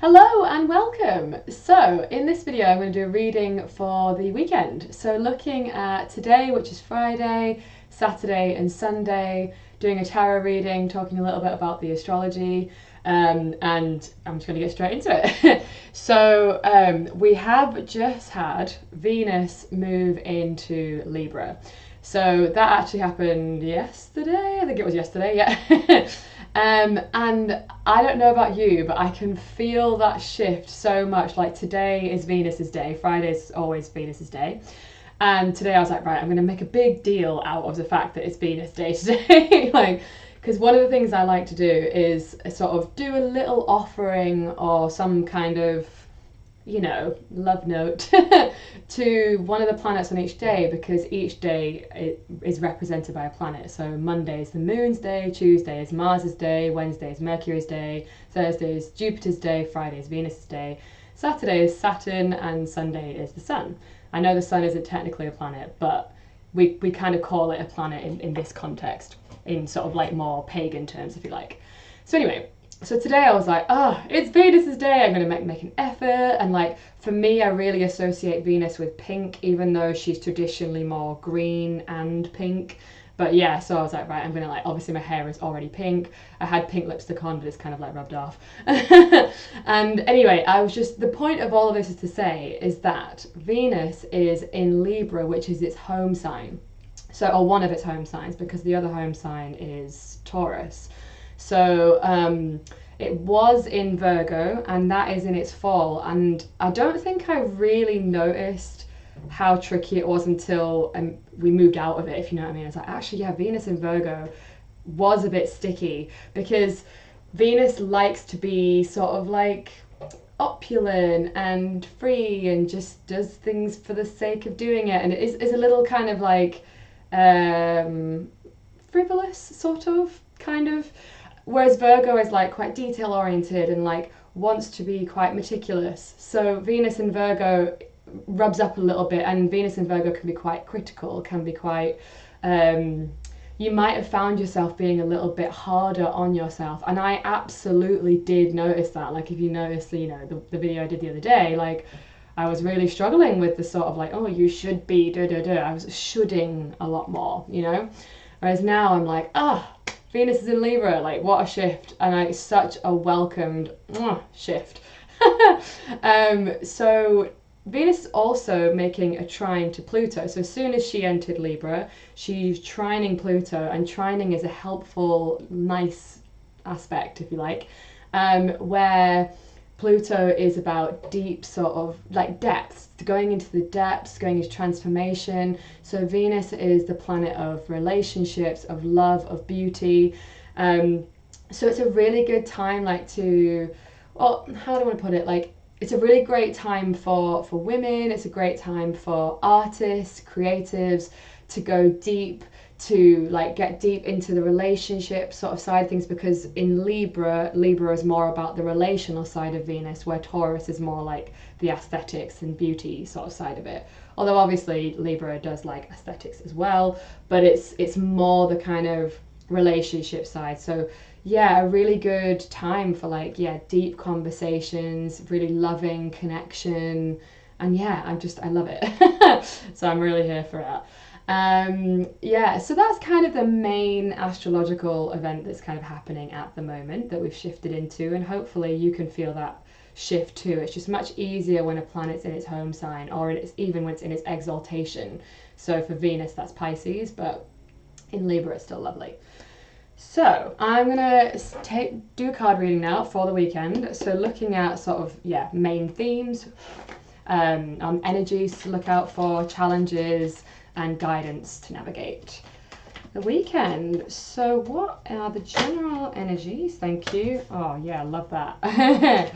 Hello and welcome! So in this video I'm going to do a reading for the weekend. So looking at today, which is Friday, Saturday and Sunday, doing a tarot reading, talking a little bit about the astrology, and I'm just going to get straight into it. So we have just had Venus move into Libra. So that actually happened yesterday, I think it was yesterday, yeah. And I don't know about you, but I can feel that shift so much. Like today is Venus's day, Friday's always Venus's day. And today I was like, right, I'm going to make a big deal out of the fact that it's Venus day today. Because one of the things I like to do is sort of do a little offering or some kind of, love note to one of the planets on each day, because each day is represented by a planet. So Monday is the moon's day, Tuesday is Mars's day, Wednesday is Mercury's day, Thursday is Jupiter's day, Friday is Venus's day, Saturday is Saturn, and Sunday is the sun. I know the sun isn't technically a planet, but we kind of call it a planet in this context, in sort of like more pagan terms, if you like. So anyway, so today I was like, it's Venus's day, I'm going to make an effort. And like, for me, I really associate Venus with pink, even though she's traditionally more green and pink. But yeah, so I was like, right, I'm going to obviously my hair is already pink. I had pink lipstick on, but it's kind of like rubbed off. And anyway, the point of all of this is to say is that Venus is in Libra, which is its home sign. So, or one of its home signs, because the other home sign is Taurus. So it was in Virgo, and that is in its fall, and I don't think I really noticed how tricky it was until we moved out of it, if you know what I mean. I was like, actually, yeah, Venus in Virgo was a bit sticky, because Venus likes to be sort of like opulent and free and just does things for the sake of doing it, and it is a little kind of like frivolous, sort of, kind of. Whereas Virgo is like quite detail oriented and like wants to be quite meticulous. So Venus in Virgo rubs up a little bit, and Venus in Virgo can be quite critical, can be quite, you might have found yourself being a little bit harder on yourself. And I absolutely did notice that. Like if you notice, the video I did the other day, like I was really struggling with the sort of like, oh, you should be, I was shoulding a lot more, Whereas now I'm like, Venus is in Libra, like what a shift, and it's such a welcomed shift. So Venus is also making a trine to Pluto. So as soon as she entered Libra, she's trining Pluto, and trining is a helpful, nice aspect, if you like, where Pluto is about deep sort of like depths, going into the depths, going into transformation. So Venus is the planet of relationships, of love, of beauty. So it's a really good time how do I want to put it? Like, it's a really great time for women. It's a great time for artists, creatives to go deep, to like get deep into the relationship sort of side of things, because in Libra is more about the relational side of Venus, where Taurus is more like the aesthetics and beauty sort of side of it. Although obviously Libra does like aesthetics as well, but it's more the kind of relationship side. So yeah, a really good time for deep conversations, really loving connection, and yeah, I love it. So I'm really here for it. So that's kind of the main astrological event that's kind of happening at the moment that we've shifted into, and hopefully you can feel that shift too. It's just much easier when a planet's in its home sign, or even when it's in its exaltation. So for Venus that's Pisces, but in Libra it's still lovely. So I'm gonna do a card reading now for the weekend. So looking at sort of main themes, on energies to look out for, challenges, and guidance to navigate the weekend. So what are the general energies? Thank you. Oh yeah, I love that.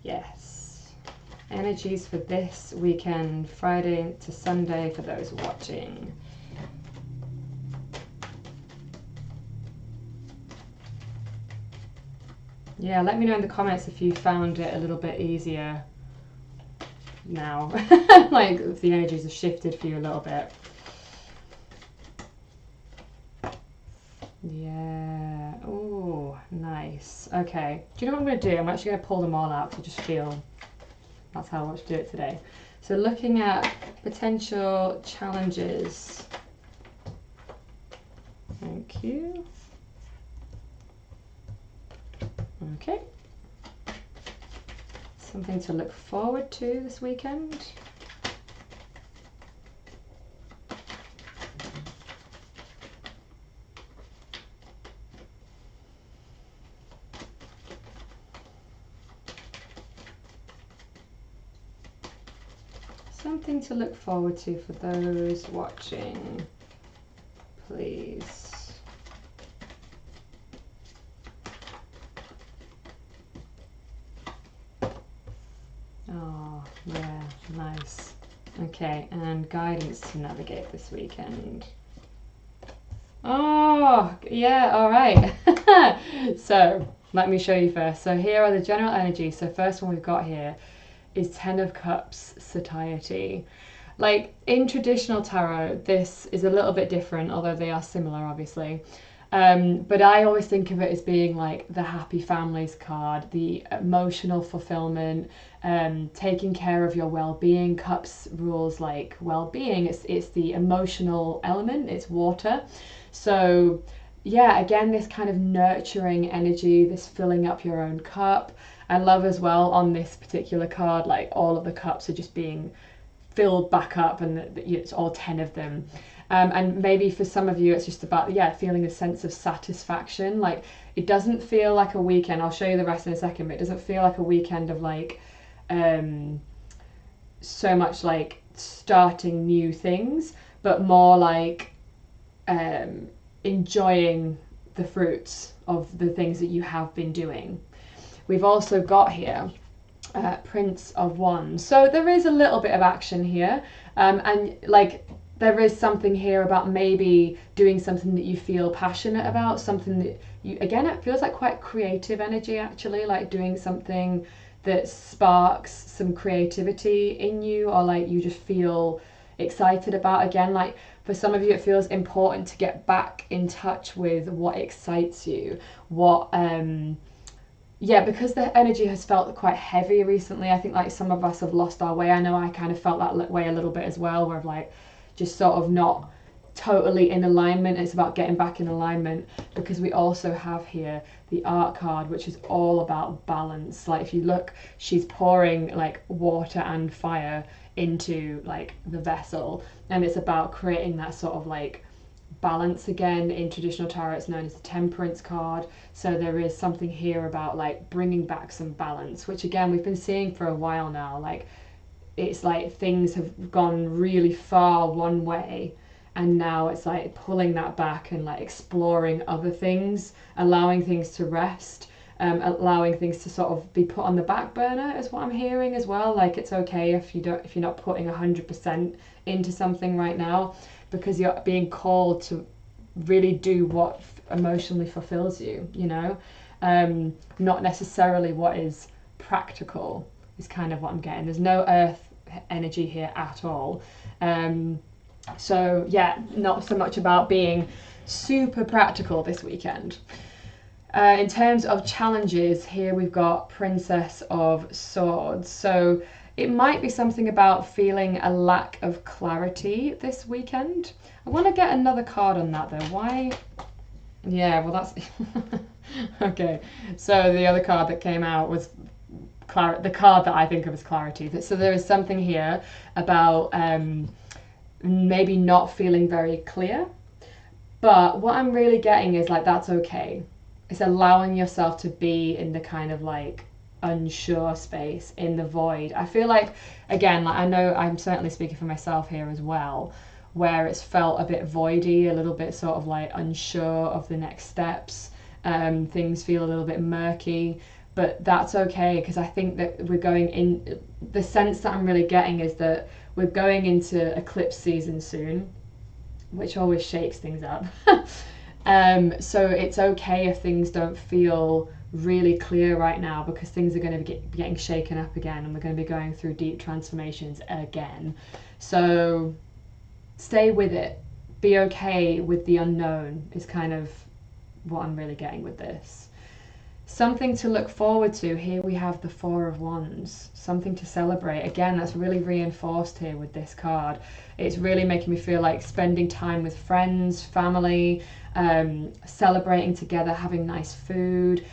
Yes. Energies for this weekend, Friday to Sunday, for those watching. Yeah, let me know in the comments if you found it a little bit easier now. Like if the energies have shifted for you a little bit. Yeah. Oh, nice. Okay. Do you know what I'm going to do? I'm actually going to pull them all out because I just feel that's how I want to do it today. So looking at potential challenges. Thank you. Okay. Something to look forward to this weekend. Something to look forward to for those watching, please. Oh, yeah, nice. Okay, and guidance to navigate this weekend. Oh, yeah, all right. So, let me show you first. So here are the general energies. So first one we've got here is Ten of Cups, satiety. Like in traditional tarot, this is a little bit different, although they are similar, obviously. But I always think of it as being like the happy families card, the emotional fulfillment, taking care of your well-being. Cups rules like well-being. It's the emotional element. It's water. So yeah, again, this kind of nurturing energy, this filling up your own cup. I love as well on this particular card, like all of the cups are just being filled back up, and it's all 10 of them. And maybe for some of you, it's just about, yeah, feeling a sense of satisfaction. Like it doesn't feel like a weekend. I'll show you the rest in a second, but it doesn't feel like a weekend of like so much like starting new things, but more like enjoying the fruits of the things that you have been doing. We've also got here Prince of Wands. So there is a little bit of action here, and like there is something here about maybe doing something that you feel passionate about, something that you, again, it feels like quite creative energy actually, like doing something that sparks some creativity in you, or like you just feel excited about. Again, like for some of you it feels important to get back in touch with what excites you, what yeah, because the energy has felt quite heavy recently. I think like some of us have lost our way. I know I kind of felt that way a little bit as well, where I've like just sort of not totally in alignment. It's about getting back in alignment, because we also have here the Art card, which is all about balance. Like if you look, she's pouring like water and fire into like the vessel, and it's about creating that sort of like balance again. In traditional tarot it's known as the Temperance card, so there is something here about like bringing back some balance, which again we've been seeing for a while now. Like it's like things have gone really far one way, and now it's like pulling that back and like exploring other things, allowing things to rest, allowing things to sort of be put on the back burner is what I'm hearing as well. Like it's okay if you're not putting 100% into something right now, because you're being called to really do what emotionally fulfills you, you know, not necessarily what is practical is kind of what I'm getting. There's no earth energy here at all. So yeah, not so much about being super practical this weekend. In terms of challenges, here we've got Princess of Swords. So it might be something about feeling a lack of clarity this weekend. I want to get another card on that though. Why? Yeah, well that's... Okay, so the other card that came out was the card that I think of as clarity. So there is something here about maybe not feeling very clear. But what I'm really getting is like, that's okay. It's allowing yourself to be in the kind of like unsure space, in the void. I feel like, again, like I know I'm certainly speaking for myself here as well, where it's felt a bit voidy, a little bit sort of like unsure of the next steps. Things feel a little bit murky, but that's okay, because I think that we're going in, the sense that I'm really getting is that we're going into eclipse season soon, which always shakes things up. So it's okay if things don't feel really clear right now, because things are going to be getting shaken up again, and we're going to be going through deep transformations again. So stay with it. Be okay with the unknown is kind of what I'm really getting with this. something to look forward to. Here we have the Four of Wands, something to celebrate. Again, that's really reinforced here with this card. It's really making me feel like spending time with friends, family, celebrating together, having nice food.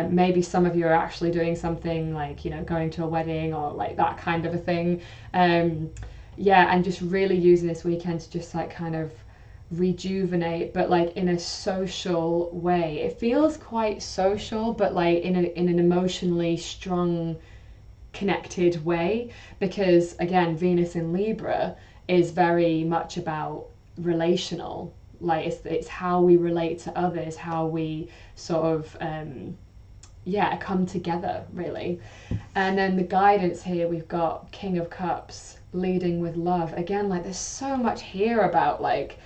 Maybe some of you are actually doing something like, you know, going to a wedding or like that kind of a thing. Yeah, and just really using this weekend to just like kind of rejuvenate, but like in a social way. It feels quite social, but like in an emotionally strong, connected way, because again, Venus in Libra is very much about relational. Like it's how we relate to others, how we sort of come together, really. And then the guidance here, we've got King of Cups, leading with love. Again, like there's so much here about like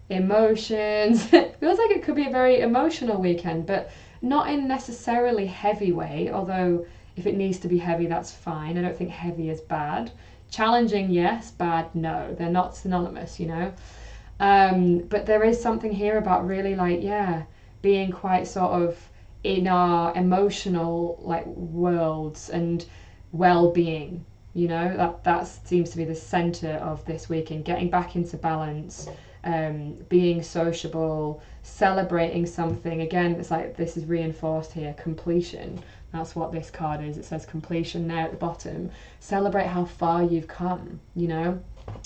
emotions. It feels like it could be a very emotional weekend, but not in necessarily heavy way, although if it needs to be heavy, that's fine. I don't think heavy is bad. Challenging, yes. Bad, no. They're not synonymous, you know. But there is something here about really like, yeah, being quite sort of in our emotional like worlds and well-being, you know. That seems to be the center of this weekend, getting back into balance, being sociable, celebrating something. Again, it's like this is reinforced here, completion. That's what this card is. It says completion there at the bottom. Celebrate how far you've come, you know.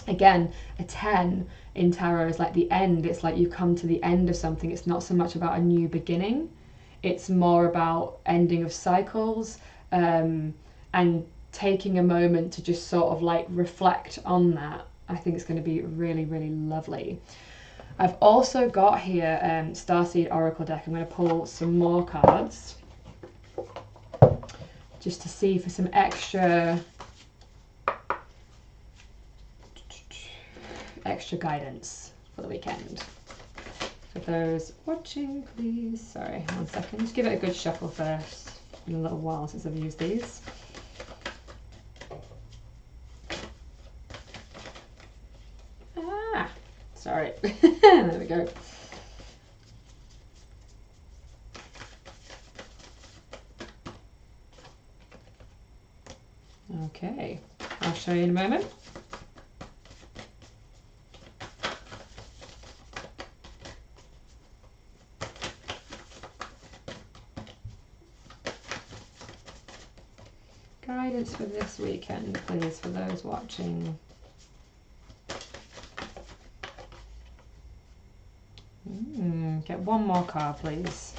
Again, a 10 in tarot is like the end. It's like you come to the end of something. It's not so much about a new beginning. It's more about ending of cycles, and taking a moment to just sort of like reflect on that. I think it's going to be really, really lovely. I've also got here Starseed Oracle deck. I'm going to pull some more cards just to see for some extra guidance for the weekend. For those watching, please. Sorry, 1 second. Just give it a good shuffle first. It's been a little while since I've used these. Sorry. There we go. Okay, I'll show you in a moment. Guidance for this weekend, please, for those watching. Get one more card, please.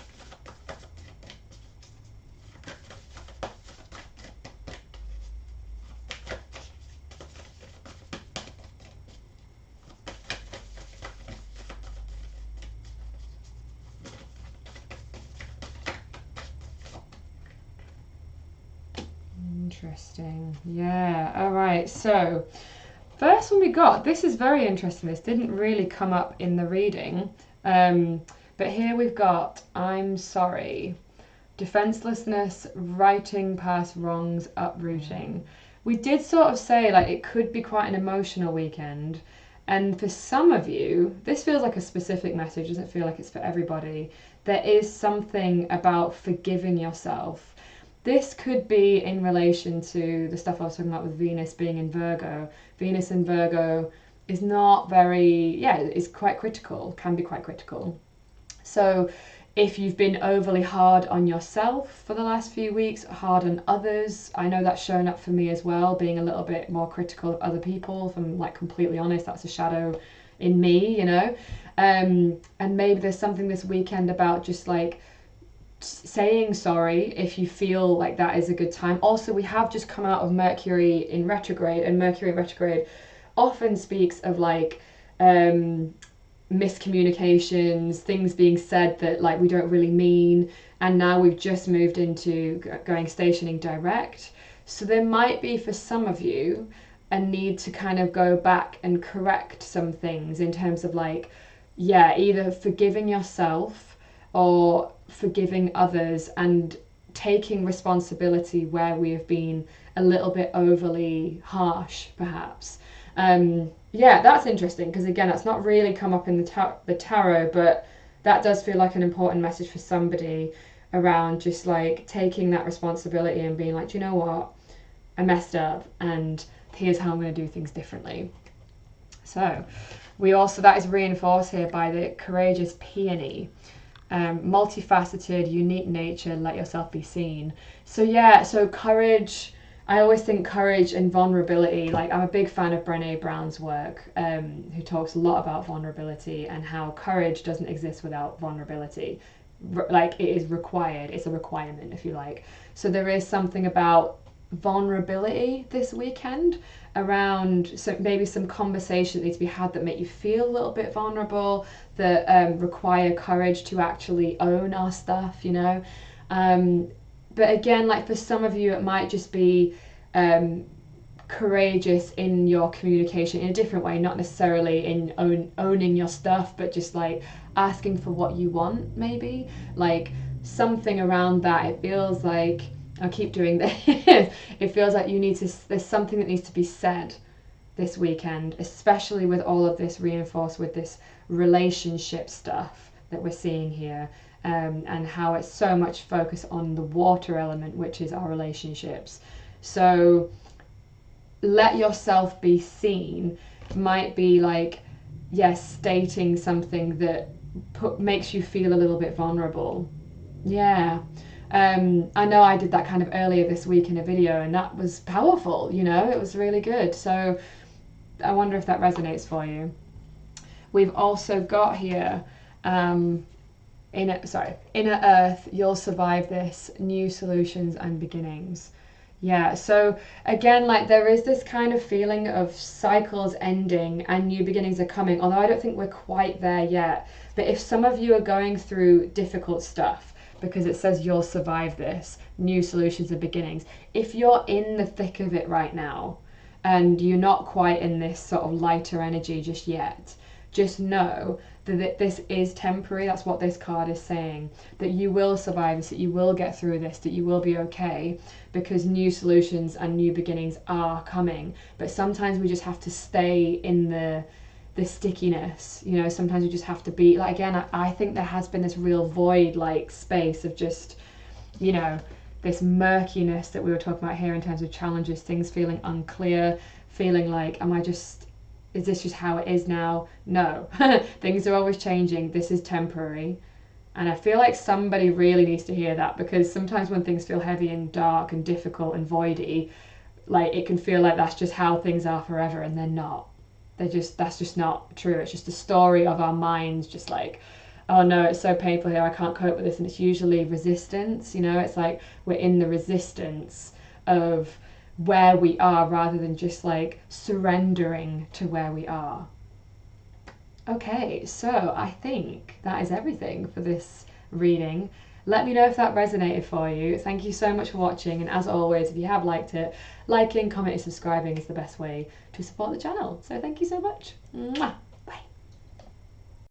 Interesting. Yeah, all right. So, first one we got, this is very interesting. This didn't really come up in the reading. But here we've got, I'm sorry, defenselessness, righting past wrongs, uprooting. We did sort of say like it could be quite an emotional weekend. And for some of you, this feels like a specific message, doesn't feel like it's for everybody. There is something about forgiving yourself. This could be in relation to the stuff I was talking about with Venus being in Virgo. Venus in Virgo is not very, it's quite critical, can be quite critical. So if you've been overly hard on yourself for the last few weeks, hard on others, I know that's shown up for me as well, being a little bit more critical of other people. If I'm like completely honest, that's a shadow in me, you know. And maybe there's something this weekend about just like saying sorry if you feel like that is a good time. Also, we have just come out of Mercury in retrograde, and Mercury in retrograde often speaks of like miscommunications, things being said that like we don't really mean, and now we've just moved into going stationing direct. So there might be for some of you a need to kind of go back and correct some things in terms of like, either forgiving yourself or forgiving others and taking responsibility where we have been a little bit overly harsh, perhaps. That's interesting, because again, that's not really come up in the tarot, but that does feel like an important message for somebody. around just like taking that responsibility and being like, do you know what, I messed up and here's how I'm going to do things differently. So we also, that is reinforced here by the courageous peony. Multifaceted, unique nature, let yourself be seen. So yeah, so courage, I always think courage and vulnerability, like I'm a big fan of Brené Brown's work, who talks a lot about vulnerability and how courage doesn't exist without vulnerability. Like it is required, it's a requirement if you like. So there is something about vulnerability this weekend around maybe some conversations that need to be had that make you feel a little bit vulnerable, that require courage to actually own our stuff, you know. But again, like for some of you, it might just be courageous in your communication in a different way, not necessarily in owning your stuff, but just like asking for what you want, maybe. Like something around that. It feels like, I'll keep doing this, it feels like there's something that needs to be said this weekend, especially with all of this reinforced with this relationship stuff that we're seeing here, and how it's so much focus on the water element, which is our relationships. So let yourself be seen might be like, yes, stating something that makes you feel a little bit vulnerable. Yeah. I know I did that kind of earlier this week in a video, and that was powerful, you know, it was really good. So I wonder if that resonates for you. We've also got here, Inner Earth, you'll survive this, new solutions and beginnings. Yeah, so again, like there is this kind of feeling of cycles ending and new beginnings are coming, although I don't think we're quite there yet. But if some of you are going through difficult stuff, because it says you'll survive this, new solutions and beginnings. If you're in the thick of it right now and you're not quite in this sort of lighter energy just yet, just know that this is temporary. That's what this card is saying, that you will survive this, that you will get through this, that you will be okay, because new solutions and new beginnings are coming. But sometimes we just have to stay in the stickiness, you know. Sometimes you just have to be like, again, I think there has been this real void like space of just, you know, this murkiness that we were talking about here in terms of challenges, things feeling unclear, feeling like, is this just how it is now? No. Things are always changing. This is temporary. And I feel like somebody really needs to hear that, because sometimes when things feel heavy and dark and difficult and voidy, like it can feel like that's just how things are forever, and they're not. That's just not true. It's just a story of our minds, just like, oh no, it's so painful here, I can't cope with this. And it's usually resistance, you know. It's like we're in the resistance of where we are rather than just like surrendering to where we are. Okay, so I think that is everything for this reading. Let me know if that resonated for you. Thank you so much for watching, and as always, if you have liked it, liking, commenting, subscribing is the best way to support the channel. So thank you so much. Mwah!